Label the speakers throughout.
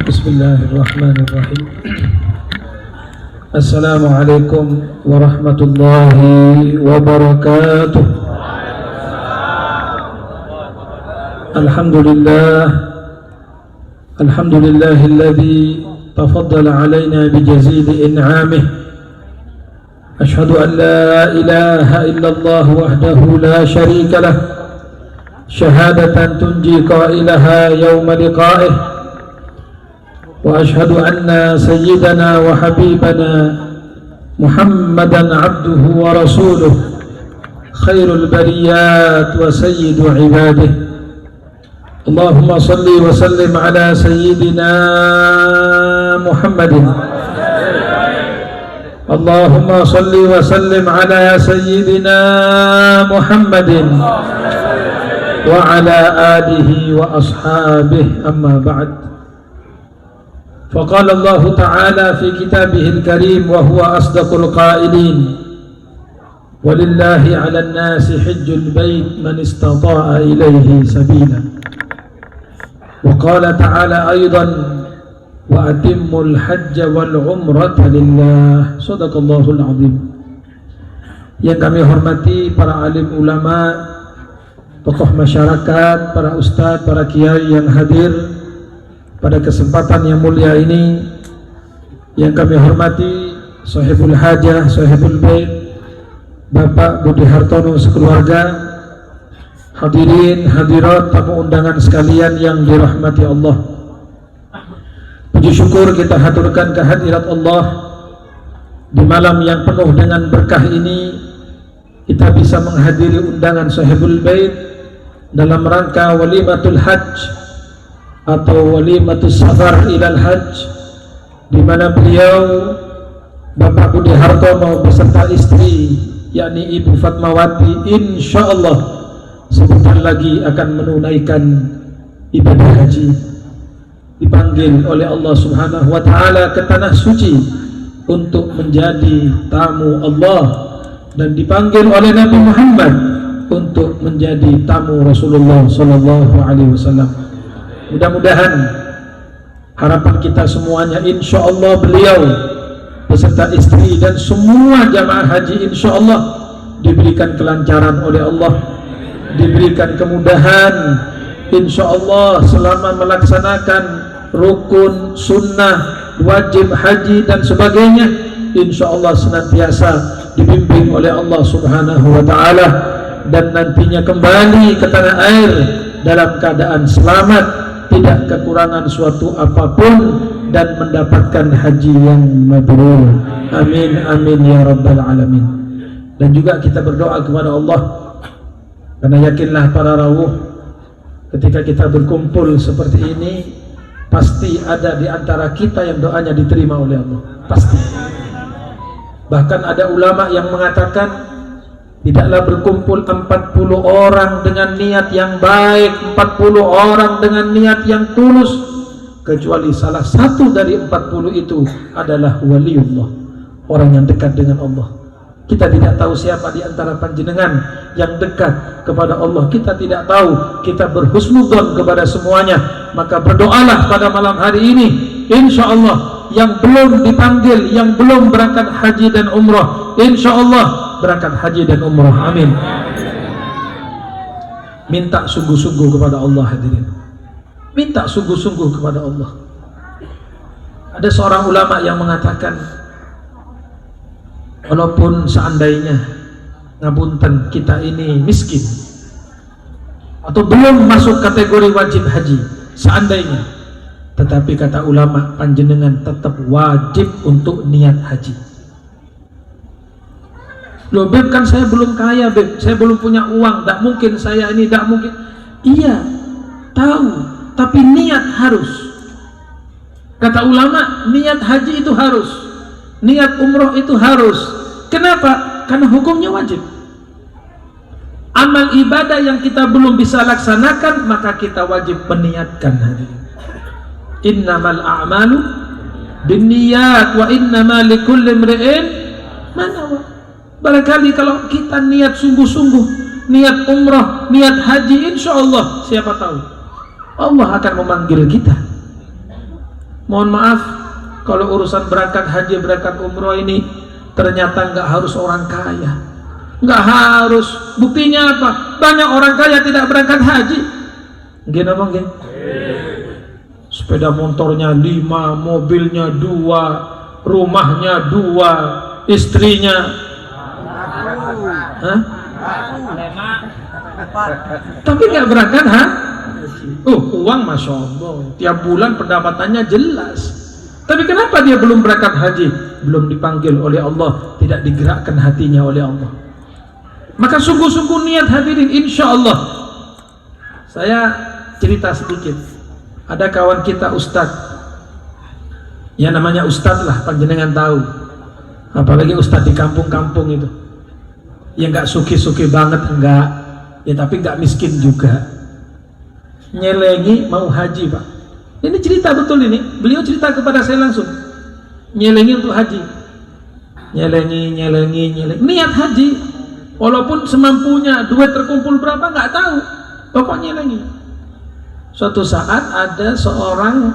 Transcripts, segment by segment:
Speaker 1: Bismillahirrahmanirrahim. Assalamualaikum warahmatullahi wabarakatuh. Alhamdulillahilladzi tafaddala alaina bijazili in'amih. Ashhadu an la ilaha illallah wahdahu la syarika lah, syahadatan tunji qailaha yawma liqa'ih. وأشهد أن سيدنا وحبيبنا محمدا عبده ورسوله خير البريات وسيد عباده. اللهم صل وسلم على سيدنا محمد. اللهم صل وسلم على سيدنا محمد وعلى آله وأصحابه. أما بعد، فقال الله تعالى في كتابه الكريم وهو أصدق القائلين: ولله على الناس حج البيت من استطاع إليه سبيلا. وقال تعالى أيضا: وأتموا الحج والعمرة لله. صدق الله العظيم. Yang kami hormati para alim ulama, tokoh masyarakat, para ustadz, para kiai yang hadir pada kesempatan yang mulia ini, yang kami hormati Sahibul Hajah, Sahibul Bait, Bapak Budi Hartono sekeluarga, hadirin hadirat tamu undangan sekalian yang dirahmati Allah. Puji syukur kita haturkan kehadirat Allah di malam yang penuh dengan berkah ini. Kita bisa menghadiri undangan Sahibul Bait dalam rangka walimatul hajj atau walimatus safar ilal hajj, di mana beliau Bapak Budi Hartono beserta istri yakni Ibu Fatmawati insyaallah sebentar lagi akan menunaikan ibadah haji, dipanggil oleh Allah Subhanahu wa taala ke tanah suci untuk menjadi tamu Allah, dan dipanggil oleh Nabi Muhammad untuk menjadi tamu Rasulullah sallallahu alaihi wasallam. Mudah-mudahan harapan kita semuanya, insya Allah beliau beserta istri dan semua jamaah haji insya Allah diberikan kelancaran oleh Allah, diberikan kemudahan insya Allah selama melaksanakan rukun, sunnah, wajib haji dan sebagainya. Insya Allah senantiasa dibimbing oleh Allah Subhanahu wa ta'ala, dan nantinya kembali ke tanah air dalam keadaan selamat, tidak kekurangan suatu apapun, dan mendapatkan haji yang mabrur. Amin amin ya rabbal alamin. Dan juga kita berdoa kepada Allah, karena yakinlah para rawuh, ketika kita berkumpul seperti ini pasti ada di antara kita yang doanya diterima oleh Allah, pasti. Bahkan ada ulama yang mengatakan tidaklah berkumpul 40 orang dengan niat yang baik, 40 orang dengan niat yang tulus, kecuali salah satu dari 40 itu adalah waliullah, orang yang dekat dengan Allah. Kita tidak tahu siapa di antara panjenengan yang dekat kepada Allah, kita tidak tahu. Kita berhusnudzon kepada semuanya. Maka berdoalah pada malam hari ini, insya Allah yang belum dipanggil, yang belum berangkat haji dan umrah, insya Allah berangkat haji dan umrah. Amin. Minta sungguh-sungguh kepada Allah, hadirin. Minta sungguh-sungguh kepada Allah. Ada seorang ulama yang mengatakan, walaupun seandainya ngapunten kita ini miskin atau belum masuk kategori wajib haji, seandainya, tetapi kata ulama, panjenengan tetap wajib untuk niat haji. Loh Beb, kan saya belum kaya Beb, saya belum punya uang, tak mungkin saya ini, tak mungkin. Iya, tahu, tapi niat harus. Kata ulama, niat haji itu harus, niat umroh itu harus. Kenapa? Karena hukumnya wajib. Amal ibadah yang kita belum bisa laksanakan, maka kita wajib meniatkan hadirin. Innamal a'malu binniyat wa innama likulli imri'in ma nawa. Barangkali kalau kita niat sungguh-sungguh, niat umrah, niat haji, insya Allah siapa tahu Allah akan memanggil kita. Mohon maaf kalau urusan berangkat haji, berangkat umroh ini ternyata nggak harus orang kaya, nggak harus. Buktinya apa? Banyak orang kaya tidak berangkat haji. Gini apa gini? Sepeda motornya 5, mobilnya 2, rumahnya 2, istrinya tapi nggak berangkat uang Masya Allah tiap bulan pendapatannya jelas, tapi kenapa dia belum berangkat haji? Belum dipanggil oleh Allah, tidak digerakkan hatinya oleh Allah. Maka sungguh-sungguh niat hadirin. Insya Allah saya cerita sedikit. Ada kawan kita ustadz, ya namanya ustadz lah, panjenengan tahu, apalagi ustadz di kampung-kampung itu, ya nggak suki-suki banget enggak, ya tapi nggak miskin juga, nyelengi mau haji Pak. Ini cerita betul ini, beliau cerita kepada saya langsung, nyelengi untuk haji, nyelengi, niat haji, walaupun semampunya, duit terkumpul berapa nggak tahu, pokoknya nyelengi. Suatu saat ada seorang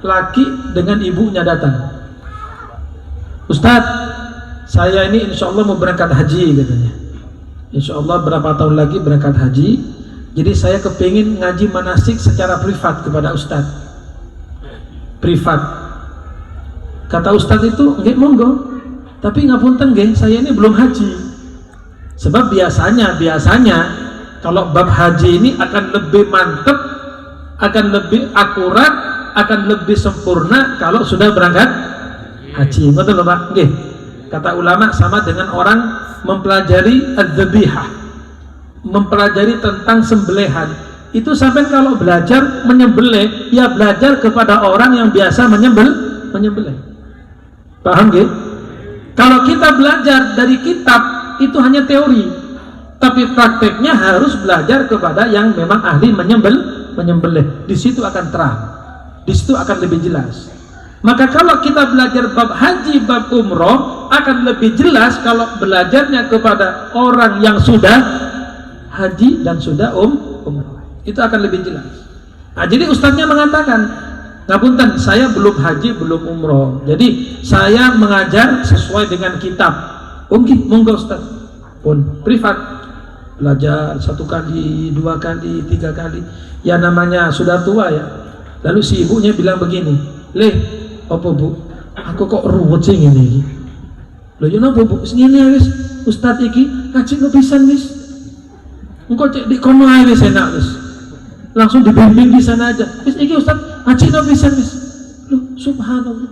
Speaker 1: laki dengan ibunya datang, Ustadz, saya ini insya Allah mau berangkat haji katanya. Insya Allah berapa tahun lagi berangkat haji, jadi saya kepingin ngaji manasik secara privat kepada Ustadz. Privat. Kata Ustadz itu, nggih monggo, tapi ngapunten nggih, saya ini belum haji. Sebab biasanya kalau bab haji ini akan lebih mantep, akan lebih akurat, akan lebih sempurna kalau sudah berangkat haji. Betul Pak? Nggih. Kata ulama sama dengan orang mempelajari adzabihah, mempelajari tentang sembelihan. Itu sampai kalau belajar menyembelih, ya belajar kepada orang yang biasa menyembelih. Paham nggih? Kalau kita belajar dari kitab itu hanya teori, tapi prakteknya harus belajar kepada yang memang ahli menyembelih. Di situ akan terang, di situ akan lebih jelas. Maka kalau kita belajar bab haji, bab umroh, akan lebih jelas kalau belajarnya kepada orang yang sudah haji dan sudah umroh. Itu akan lebih jelas. Nah, jadi ustadznya mengatakan, ngapunten, saya belum haji, belum umroh, jadi saya mengajar sesuai dengan kitab. Oke, monggo ustadz, pun privat, belajar 1 kali, 2 kali, 3 kali. Ya namanya sudah tua ya. Lalu si ibunya bilang begini, "Leh, apa Bu? Aku kok ruwet sih ngene iki." Lho yo napa Bu? Ngene wis, Ustaz iki ngaji no pisan wis. Engko cek di kono ae wis enak wis. Langsung dibimbing di sana aja. Wis iki Ustaz ngaji no pisan wis. Loh, subhanallah.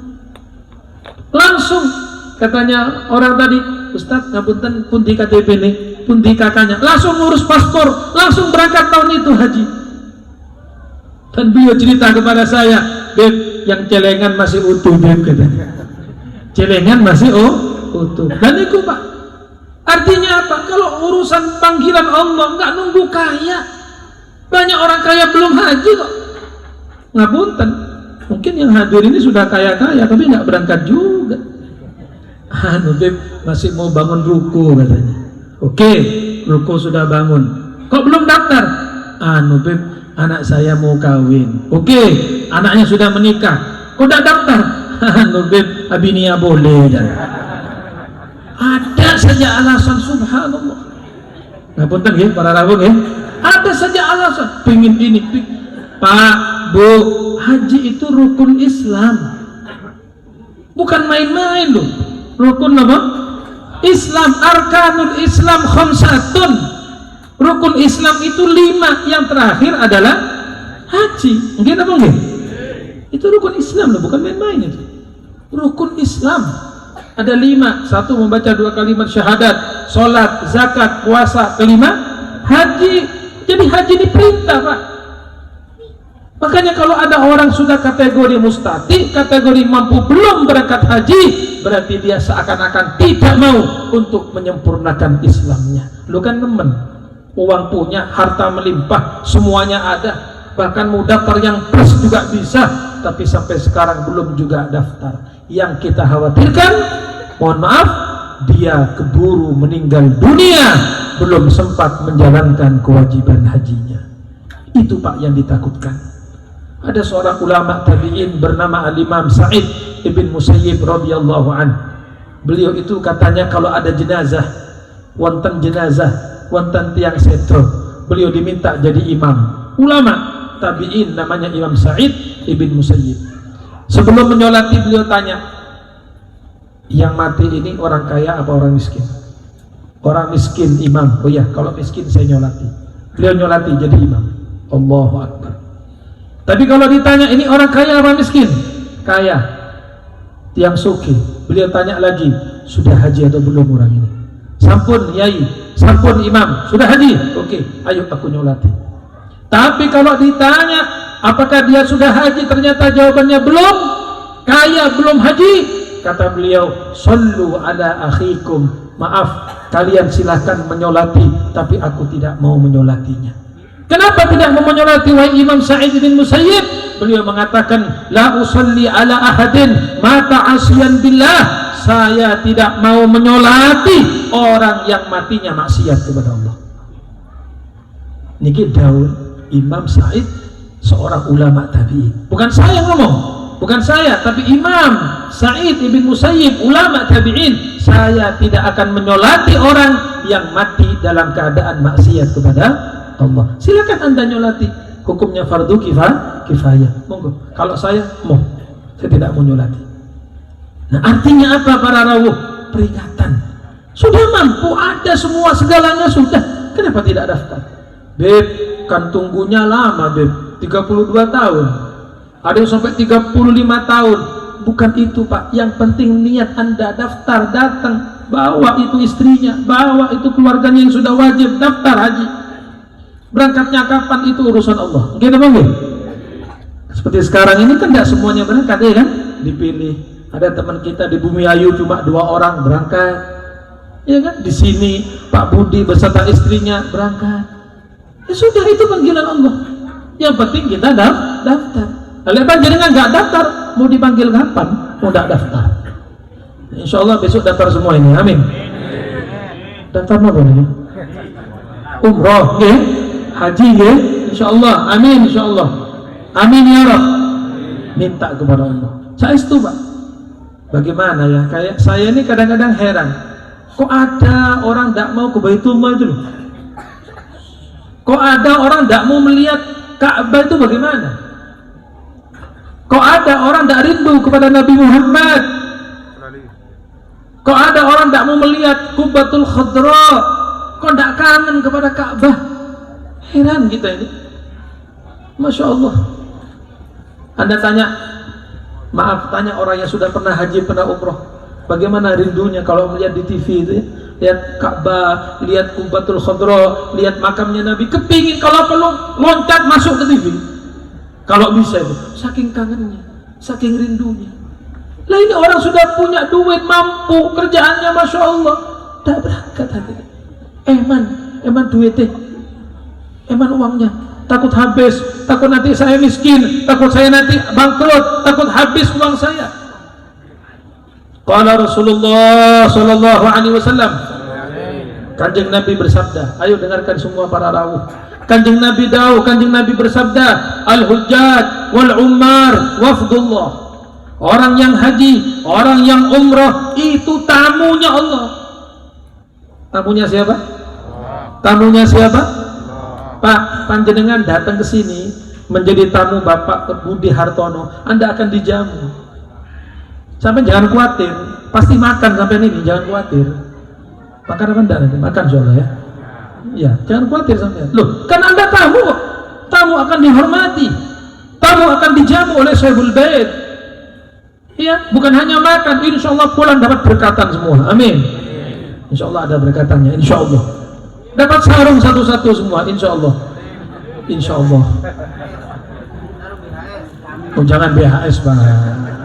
Speaker 1: Langsung katanya orang tadi, "Ustaz ngapunten pundi KTP nih, pundi kakaknya." Langsung ngurus paspor, langsung berangkat tahun itu haji. Dan beliau cerita kepada saya, "Beb, yang celengan masih utuh Beb," katanya. Celengan masih utuh. Dan itu Pak, artinya apa? Kalau urusan panggilan Allah nggak nunggu kaya. Banyak orang kaya belum haji kok. Ngapunten, mungkin yang hadir ini sudah kaya-kaya tapi nggak berangkat juga. Beb, masih mau bangun ruko katanya. Oke, ruko sudah bangun. Kok belum daftar? Beb, anak saya mau kawin. Oke, anaknya sudah menikah. Kok tidak daftar? Beb, abinia boleh. Ada saja alasan, subhanallah. Ngapunten nggih para rawuh nggih. Ada saja alasan, pengin ini. Pak, Bu, haji itu rukun Islam. Bukan main-main loh. Rukun apa? Islam, arkanul Islam khamsatun. Rukun Islam itu 5, yang terakhir adalah haji. Mungkin apa enggak? Itu rukun Islam loh, bukan main-main itu. Rukun Islam ada 5. 1 membaca 2 kalimat syahadat, sholat, zakat, puasa. Kelima haji. Jadi haji diperintah Pak. Makanya kalau ada orang sudah kategori mustati, kategori mampu belum berangkat haji, berarti dia seakan-akan tidak mau untuk menyempurnakan Islamnya. Lu kan nemen, uang punya, harta melimpah, semuanya ada, bahkan mau daftar yang plus juga bisa, tapi sampai sekarang belum juga daftar. Yang kita khawatirkan, mohon maaf, dia keburu meninggal dunia, belum sempat menjalankan kewajiban hajinya. Itu Pak yang ditakutkan. Ada seorang ulama tabi'in bernama Al-Imam Sa'id ibn Musayyib radhiyallahu an. Beliau itu katanya kalau ada jenazah, wonten tiang setro, beliau diminta jadi imam. Ulama tabi'in namanya Imam Sa'id ibn Musayyib. Sebelum menyolati beliau tanya, yang mati ini orang kaya apa orang miskin? Orang miskin imam. Oh ya, kalau miskin saya nyolati. Beliau nyolati jadi imam. Allahu Akbar. Tapi kalau ditanya ini orang kaya apa miskin? Kaya. Tiang suki. Beliau tanya lagi, sudah haji atau belum orang ini? Sampun yai, sampun imam, sudah haji? Oke, ayo aku nyolati. Tapi kalau ditanya apakah dia sudah haji, ternyata jawabannya belum, kaya belum haji, kata beliau, sallu ala akhikum, maaf, kalian silahkan menyolati, tapi aku tidak mau menyolatinya. Kenapa tidak mau menyolati wahai Imam Sa'id bin Musayyib? Beliau mengatakan, la usalli ala ahadin mata asyan billah. Saya tidak mau menyolati orang yang matinya maksiat kepada Allah. Niki daun Imam Sa'id, seorang ulama tabi'in. Bukan saya ngomong, bukan saya, tapi Imam Sa'id bin Musayyib, ulama tabi'in. Saya tidak akan menyolati orang yang mati dalam keadaan maksiat kepada Allah. Silakan Anda nyolati, hukumnya fardu kifayah. Monggo. Kalau saya tidak mau nyolati. Nah, artinya apa para rawuh? Peringatan. Sudah mampu, ada semua segalanya sudah. Kenapa tidak daftar? Beb, kan tunggunya lama, Beb. 32 tahun. Ada yang sampai 35 tahun. Bukan itu, Pak. Yang penting niat Anda, daftar, datang, bawa itu istrinya, bawa itu keluarganya yang sudah wajib daftar haji. Berangkatnya kapan itu urusan Allah. Gitu bang? Seperti sekarang ini kan tidak semuanya berangkat, ya kan? Dipilih. Ada teman kita di Bumi Ayu cuma 2 orang berangkat, ya kan? Di sini Pak Budi beserta istrinya berangkat. Ya sudah, itu panggilan Allah. Yang penting kita daftar. Kalau panjenengan nggak daftar, mau dipanggil kapan? Mau tidak daftar? Insya Allah besok daftar semua ini. Amin. Daftar apa nih? Umroh, ya? Haji, ya? Insya Allah. Amin. Insya Allah. Amin ya Rabb. Minta kepada Allah. Saya itu, Pak. Bagaimana ya? Kayak saya ini kadang-kadang heran. Kok ada orang tidak mau ke Baitullah itu? Kok ada orang tidak mau melihat Ka'bah itu bagaimana? Kok ada orang tidak rindu kepada Nabi Muhammad? Kok ada orang tidak mau melihat Qubbatul Khadra? Kok tidak kangen kepada Ka'bah? Heran kita ini. Masya Allah. Anda tanya, maaf, tanya orang yang sudah pernah haji, pernah umroh, bagaimana rindunya kalau melihat di TV itu ya? Lihat Ka'bah, lihat Qubbatul Khadra, lihat makamnya Nabi, kepingin kalau perlu loncat masuk ke TV kalau bisa itu, saking kangennya, saking rindunya. Lah ini orang sudah punya duit, mampu, kerjaannya Masya Allah, tak berangkat hati. Eman duitnya, eman uangnya, takut habis, takut nanti saya miskin, takut saya nanti bangkrut, takut habis uang saya. Qala Rasulullah sallallahu alaihi wasallam, Kanjeng Nabi bersabda, ayo dengarkan semua para rawuh. Kanjeng Nabi Kanjeng Nabi bersabda, al-hujjaj wal ummar wafdullah. Orang yang haji, orang yang umrah itu tamunya Allah. Tamunya siapa? Tamunya siapa? Pak, panjenengan datang ke sini menjadi tamu Bapak Budi Hartono, Anda akan dijamu. Sampai jangan khawatir, pasti makan sampai ini, jangan khawatir. Makan apa enggak nanti? Makan insyaallah ya. Iya, jangan khawatir sampai. Loh, kan Anda tamu kok. Tamu akan dihormati. Tamu akan dijamu oleh Syekhul Bait. Iya, bukan hanya makan, insyaallah pulang dapat berkatan semua. Amin. Insyaallah ada berkatannya, insyaallah. Dapat sarung satu-satu semua, insyaallah. Insyaallah. Oh, jangan BHS, Pak.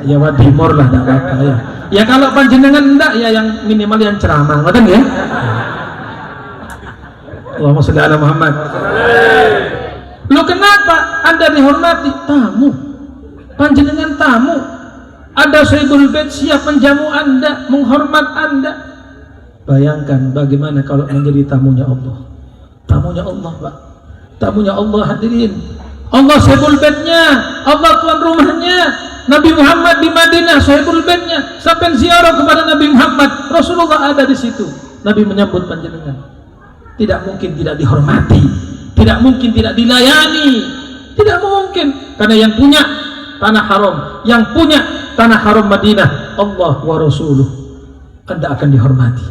Speaker 1: Ya Wadimor lah, tidak apa-apa ya. Ya kalau panjenengan enggak, ya yang minimal yang ceramah, ngoten ya. Allahumma sholli ala Muhammad. Lu kenapa Anda dihormati? Tamu. Panjenengan tamu. Ada Syekhul Bait siap menjamu Anda, menghormat Anda. Bayangkan bagaimana kalau menjadi tamunya Allah. Tamunya Allah, Pak. Tamunya Allah, hadirin. Allah sahibul baitnya, Allah tuan rumahnya. Nabi Muhammad di Madinah sahibul baitnya, sampai ziarah kepada Nabi Muhammad, Rasulullah ada di situ. Nabi menyambut panjenengan. Tidak mungkin tidak dihormati, tidak mungkin tidak dilayani, tidak mungkin, karena yang punya tanah haram, yang punya tanah haram Madinah, Allah wa Rasuluh, Anda akan dihormati.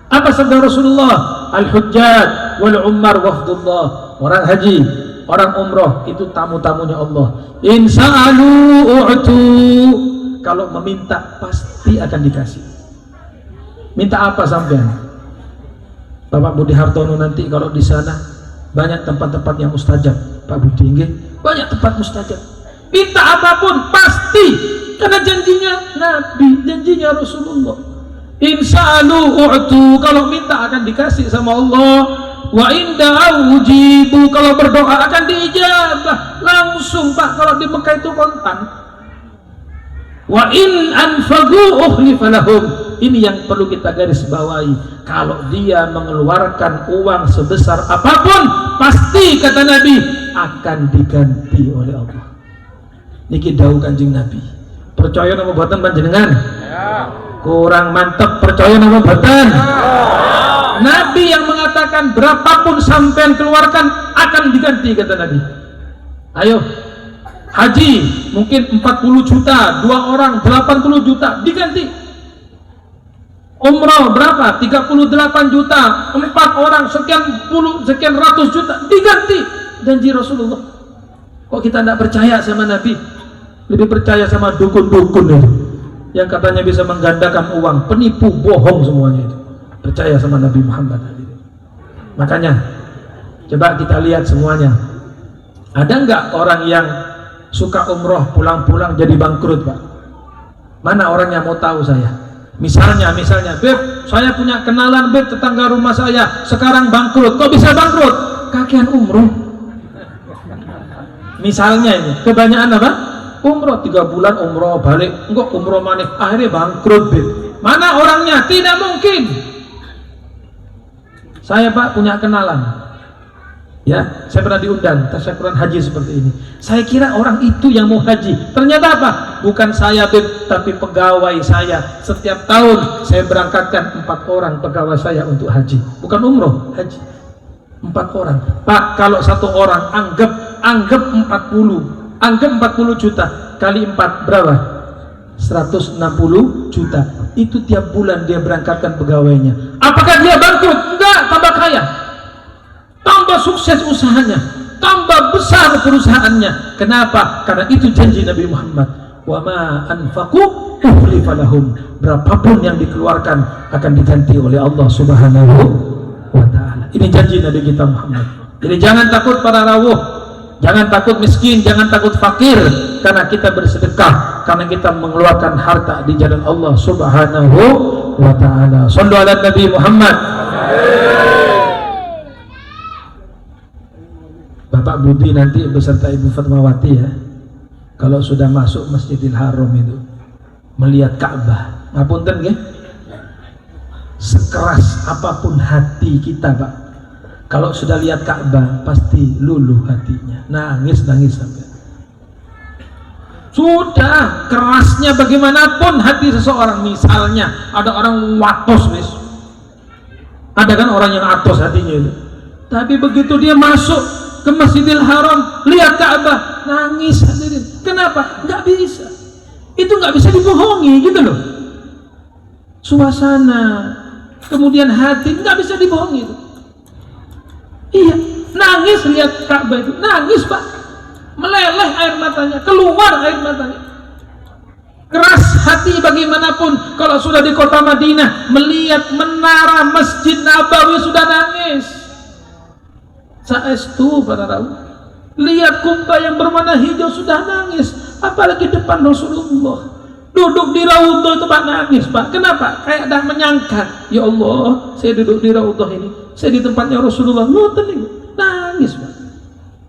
Speaker 1: Apa sabda Rasulullah? Al-hujjaj wal ummar wafdullah. Orang haji, orang umroh itu tamu-tamunya Allah. In sa'alu u'tu. Kalau meminta pasti akan dikasih. Minta apa sampean? Bapak Budi Hartono nanti kalau di sana banyak tempat-tempat yang mustajab. Pak Budi nggih, banyak tempat mustajab. Minta apapun pasti, karena janjinya Nabi, janjinya Rasulullah. In sa'alu u'tu. Kalau minta akan dikasih sama Allah. Wa inda ujibu. Kalau berdoa akan diijabah langsung, Pak. Kalau di Mekah itu kontan. Wa in anfagu ukhlifa lahum. Ini yang perlu kita garis bawahi. Kalau dia mengeluarkan uang sebesar apapun, pasti kata Nabi akan diganti oleh Allah. Niki dawuh Kanjeng Nabi. Percaya nama buatan panjenengan? Ya. Kurang mantep, percaya nama buatan? Nabi yang mengatakan berapapun sampean keluarkan akan diganti, kata Nabi. Ayo haji mungkin 40 juta, 2 orang 80 juta diganti. Umrah berapa? 38 juta, 4 orang sekian ratus juta diganti. Janji Rasulullah. Kok kita tidak percaya sama Nabi? Lebih percaya sama dukun-dukun itu yang katanya bisa menggandakan uang, penipu, bohong semuanya itu. Percaya sama Nabi Muhammad. Makanya coba kita lihat semuanya. Ada nggak orang yang suka umroh pulang-pulang jadi bangkrut, Pak? Mana orangnya mau tahu saya? Misalnya Beb, saya punya kenalan Beb, tetangga rumah saya sekarang bangkrut. Kok bisa bangkrut? Kakean umroh. Misalnya ini kebanyakan apa? Umroh 3 bulan umroh balik, enggak umroh maneh, akhirnya bangkrut, Beb. Mana orangnya? Tidak mungkin. Saya, Pak, punya kenalan. Ya, saya pernah diundang tasyakuran haji seperti ini. Saya kira orang itu yang mau haji. Ternyata apa? Bukan saya, Beb, tapi pegawai saya. Setiap tahun saya berangkatkan 4 orang pegawai saya untuk haji. Bukan umroh, haji. 4 orang. Pak, kalau 1 orang anggap 40 juta kali 4 berapa? 160 juta. Itu tiap bulan dia berangkatkan pegawainya. Apakah dia bangkrut? Enggak, tambah kaya, tambah sukses usahanya, tambah besar perusahaannya. Kenapa? Karena itu janji Nabi Muhammad. Wa ma anfaqu ukhlifa lahum. Berapapun yang dikeluarkan akan diganti oleh Allah Subhanahu wa ta'ala. Ini janji Nabi kita Muhammad. Jadi jangan takut para rawuh, jangan takut miskin, jangan takut fakir, karena kita bersedekah, karena kita mengeluarkan harta di jalan Allah Subhanahu wa ta'ala. Shallu ala Nabi Muhammad. Bapak Budi nanti beserta Ibu Fatmawati ya, kalau sudah masuk Masjidil Haram itu melihat Ka'bah, ngapunten nggih, sekeras apapun hati kita, Pak, kalau sudah lihat Ka'bah pasti luluh hatinya, nangis sampai. Sudah kerasnya bagaimanapun hati seseorang, misalnya ada orang watos, wis, ada kan orang yang atos hatinya itu, tapi begitu dia masuk ke Masjidil Haram, lihat Ka'bah, nangis hadirin. Kenapa? Nggak bisa. Itu nggak bisa dibohongi, gitu loh. Suasana, kemudian hati, nggak bisa dibohongi itu. Iya, nangis lihat Ka'bah itu, nangis, Pak. Meleleh air matanya, keluar air matanya. Keras hati bagaimanapun, kalau sudah di kota Madinah, melihat menara Masjid Nabawi sudah nangis. Saestu para rawuh, lihat kumbah yang berwarna hijau sudah nangis, apalagi depan Rasulullah. Duduk di Raudhah itu Pak nangis, Pak. Kenapa? Kayak dah menyangka, ya Allah, saya duduk di Raudhah ini, saya di tempatnya Rasulullah. Nangis, Pak.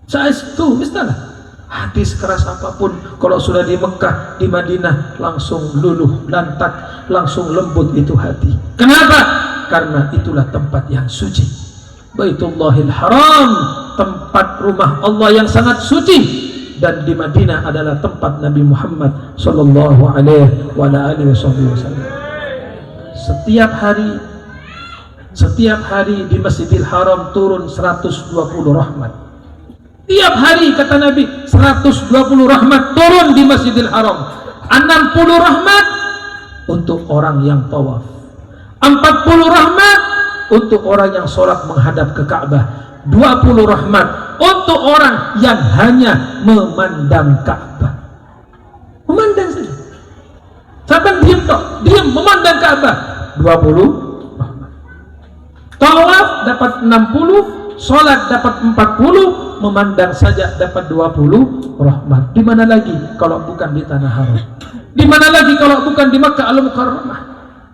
Speaker 1: Saestu, misalnya hati sekeras apapun, kalau sudah di Mekah, di Madinah, langsung luluh lantak, langsung lembut itu hati. Kenapa? Karena itulah tempat yang suci, Baitullahil Haram, tempat rumah Allah yang sangat suci, dan di Madinah adalah tempat Nabi Muhammad sallallahu alaihi wasallam. Setiap hari di Masjidil Haram turun 120 rahmat. Tiap hari kata Nabi 120 rahmat turun di Masjidil Haram. 60 rahmat untuk orang yang tawaf, 40 rahmat untuk orang yang sholat menghadap ke Ka'bah, 20 rahmat untuk orang yang hanya memandang Ka'bah. Memandang saja. Sampai diam memandang Ka'bah. 20 rahmat. Tawaf dapat 60, sholat dapat 40, memandang saja dapat 20 rahmat. Di mana lagi kalau bukan di tanah haram? Di mana lagi kalau bukan di Makkah Al-Mukarramah?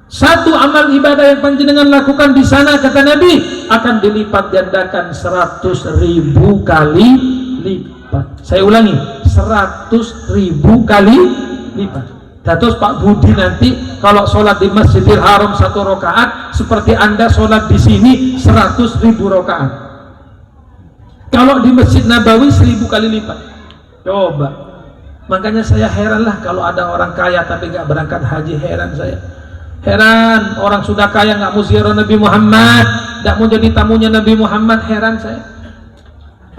Speaker 1: Satu amal ibadah yang panjenengan lakukan di sana kata Nabi akan dilipat gandakan 100.000 kali lipat. Saya ulangi, 100.000 kali lipat. Terus Pak Budi nanti kalau sholat di Masjidil Haram 1 rakaat seperti Anda sholat di sini 100.000 rakaat. Kalau di Masjid Nabawi 1.000 kali lipat. Coba. Makanya saya heranlah kalau ada orang kaya tapi nggak berangkat haji, heran saya. Heran, orang sudah kaya nggak mau ziarah Nabi Muhammad, nggak mau jadi tamunya Nabi Muhammad, heran saya.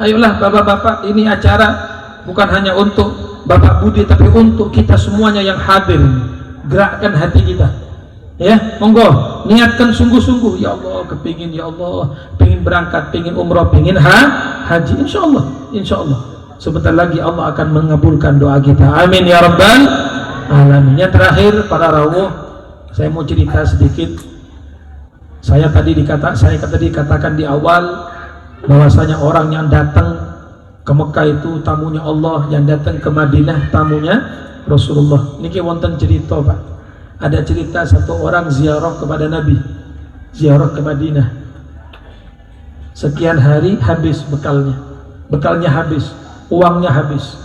Speaker 1: Ayolah bapak-bapak, ini acara bukan hanya untuk Bapak Budi tapi untuk kita semuanya yang hadir. Gerakkan hati kita, ya, monggo, niatkan sungguh-sungguh. Ya Allah, kepingin, ya Allah, pingin berangkat, pingin umroh, pingin haji. Insya Allah sebentar lagi Allah akan mengabulkan doa kita. Amin ya rabbal alamin. Yang terakhir para rawuh, saya mau cerita sedikit. Saya tadi dikatakan di awal bahwasanya orang yang datang ke Mekah itu tamunya Allah, yang datang ke Madinah tamunya Rasulullah. Niki wonten cerita Pak. Ada cerita satu orang ziarah kepada Nabi, ziarah ke Madinah. Sekian hari habis bekalnya habis, uangnya habis.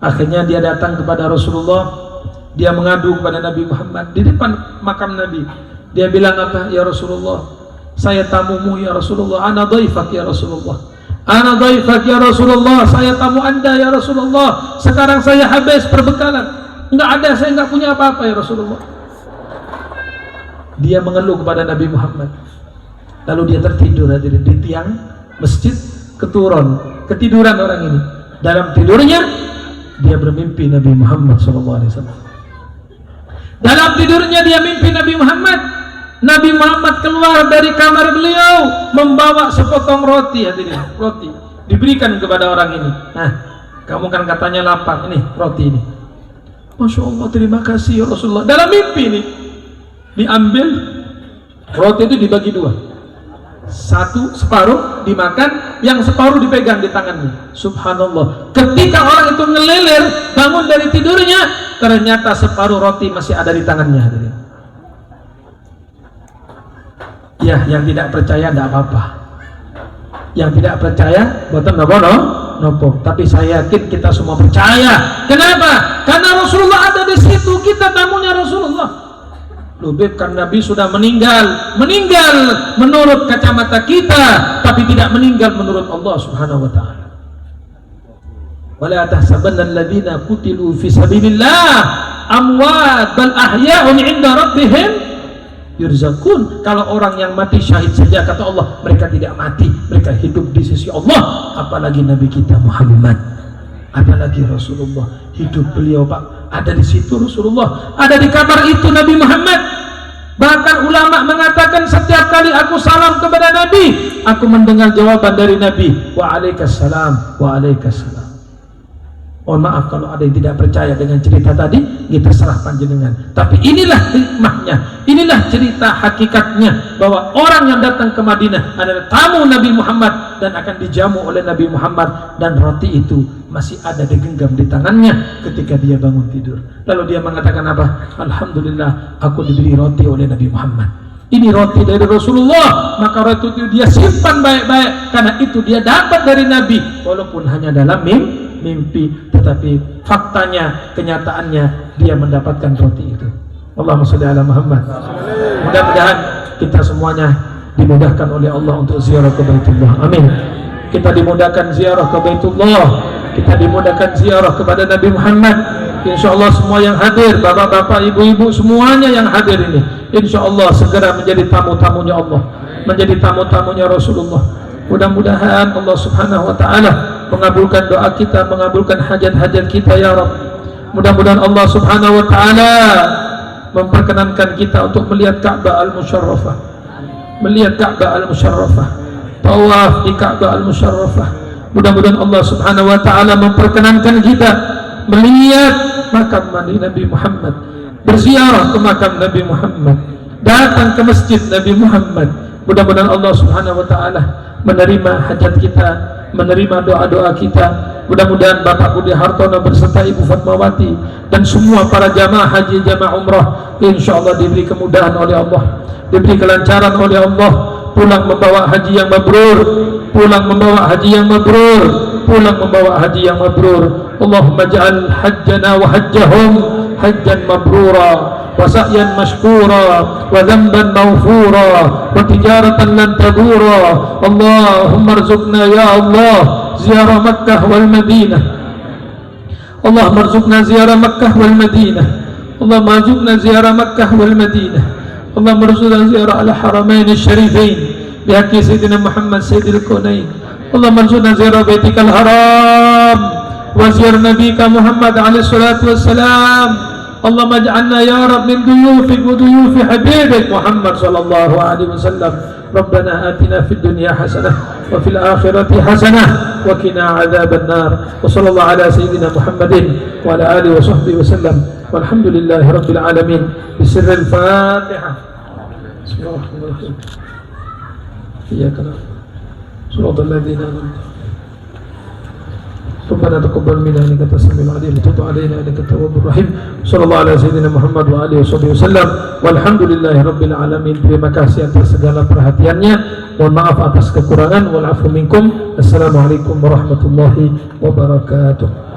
Speaker 1: Akhirnya dia datang kepada Rasulullah. Dia mengadu kepada Nabi Muhammad di depan makam Nabi. Dia bilang apa? Ya Rasulullah, saya tamumu ya Rasulullah. Ana dhaifak ya Rasulullah. Ana dhaifak ya Rasulullah. Saya tamu Anda ya Rasulullah. Sekarang saya habis perbekalan. Enggak ada, saya enggak punya apa-apa ya Rasulullah. Dia mengeluh kepada Nabi Muhammad. Lalu dia tertidur hadirin di tiang masjid, ketiduran orang ini. Dalam tidurnya dia bermimpi Nabi Muhammad SAW. Dalam tidurnya dia mimpi Nabi Muhammad. Nabi Muhammad keluar dari kamar beliau membawa sepotong roti, hadirin, roti diberikan kepada orang ini. Nah, kamu kan katanya lapar, ini roti ini. Masya Allah, terima kasih ya Rasulullah. Dalam mimpi ini diambil roti itu dibagi dua, separuh dimakan, yang separuh dipegang di tangannya. Subhanallah, ketika orang itu ngelilir bangun dari tidurnya, ternyata separuh roti masih ada di tangannya. Ya, yang tidak percaya tidak apa-apa, yang tidak percaya boten nopo. Tapi saya yakin kita semua percaya. Kenapa? Karena Rasulullah ada di situ, kita tamunya Rasulullah. Lebih kan Nabi sudah meninggal menurut kacamata kita, tapi tidak meninggal menurut Allah Subhanahu wa taala. Wala tahsabanna alladziina qutilu fi sabilillah amwat bal ahya'un 'inda rabbihim yurzaqun. Kalau orang yang mati syahid saja kata Allah, mereka tidak mati, mereka hidup di sisi Allah. Apalagi Nabi kita Muhammad, apalagi Rasulullah, hidup beliau Pak ada di situ. Rasulullah ada di kamar itu, Nabi Muhammad. Bahkan ulama mengatakan setiap kali aku salam kepada Nabi, aku mendengar jawaban dari Nabi, waalaikumsalam, waalaikumsalam. Mohon maaf kalau ada yang tidak percaya dengan cerita tadi, kita serah panjenengan. Tapi inilah hikmahnya, inilah cerita hakikatnya, bahwa orang yang datang ke Madinah adalah tamu Nabi Muhammad dan akan dijamu oleh Nabi Muhammad, dan roti itu masih ada digenggam di tangannya ketika dia bangun tidur. Lalu dia mengatakan apa? Alhamdulillah, aku diberi roti oleh Nabi Muhammad. Ini roti dari Rasulullah, maka roti itu dia simpan baik-baik, karena itu dia dapat dari Nabi, walaupun hanya dalam mimpi, tetapi faktanya, kenyataannya dia mendapatkan roti itu. Allahumma sholli ala Muhammad. Mudah-mudahan kita semuanya dimudahkan oleh Allah untuk ziarah ke Baitullah. Amin. kita dimudahkan ziarah ke Baitullah, kita dimudahkan ziarah kepada Nabi Muhammad. InsyaAllah semua yang hadir, bapak-bapak, ibu-ibu, semuanya yang hadir ini, InsyaAllah segera menjadi tamu-tamunya Allah, menjadi tamu-tamunya Rasulullah. Mudah-mudahan Allah Subhanahu wa ta'ala mengabulkan doa kita, mengabulkan hajat-hajat kita ya Rabb. Mudah-mudahan Allah Subhanahu wa ta'ala memperkenankan kita untuk melihat Ka'bah Al-Musharrafah, melihat Ka'bah Al-Musharrafah, tawaf di Ka'bah Al-Musharrafah. Mudah-mudahan Allah Subhanahu wa ta'ala memperkenankan kita melihat makam Nabi Muhammad, berziarah ke makam Nabi Muhammad, datang ke masjid Nabi Muhammad. Mudah-mudahan Allah Subhanahu wa ta'ala menerima hajat kita, menerima doa-doa kita. Mudah-mudahan Bapak Budi Hartono beserta Ibu Fatmawati dan semua para jamaah haji, jamaah umrah, insyaallah diberi kemudahan oleh Allah, diberi kelancaran oleh Allah, pulang membawa haji yang mabrur, pulang membawa haji yang mabrur, pulang membawa haji yang mabrur. Allahumma ja'al hajjana wa hajjahum hajjan mabrura wa sa'yan mashkura wa dhanban maghfura wa tijaratan lan tabura. Allahumma arzuqna ya Allah ziyarah Makkah wal Madinah. Allahumma arzuqna ziyarah Makkah wal Madinah. Allahumma arzuqna ziyarah Makkah wal Madinah. Allahumma arzuqna ziyarah al-haramain asy-syarifain bihaqqi sayyidina Muhammad sayyidil kaunain. Allahumma arzuqna ziyarah baitikal haram wa ziyarah nabiyika Muhammad alaihi salatu wassalam. Allahumma ij'alna ya Rabb min duyufik wa duyufi habibik Muhammad sallallahu alaihi wasallam. Rabbana atina fid dunya hasanah wa fil akhirati hasanah wa qina adzaban nar. Wa sallallahu ala sayyidina Muhammadin wa ala alihi wa sahbihi wasallam. Walhamdulillahi rabbil alamin. Bisirril Fatihah. Bismillahirrahmanirrahim. Iyyaka na'budu shiratal ladzina an'amta ربنا تقبل منا انك انت السميع العليم وتب علينا انك التواب الرحيم. صلى الله على سيدنا Muhammad wa alihi wasallam. Walhamdulillahi rabbil alamin. Terima kasih atas segala perhatiannya. Mohon maaf atas kekurangan. Wal afu minkum. Assalamualaikum warahmatullahi wabarakatuh.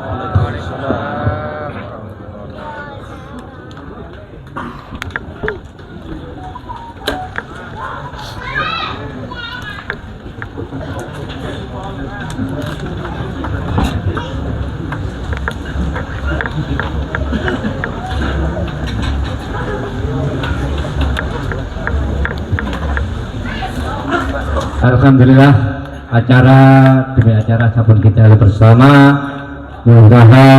Speaker 2: Alhamdulillah, acara demi acara sabun kita bersama mudah-mudahan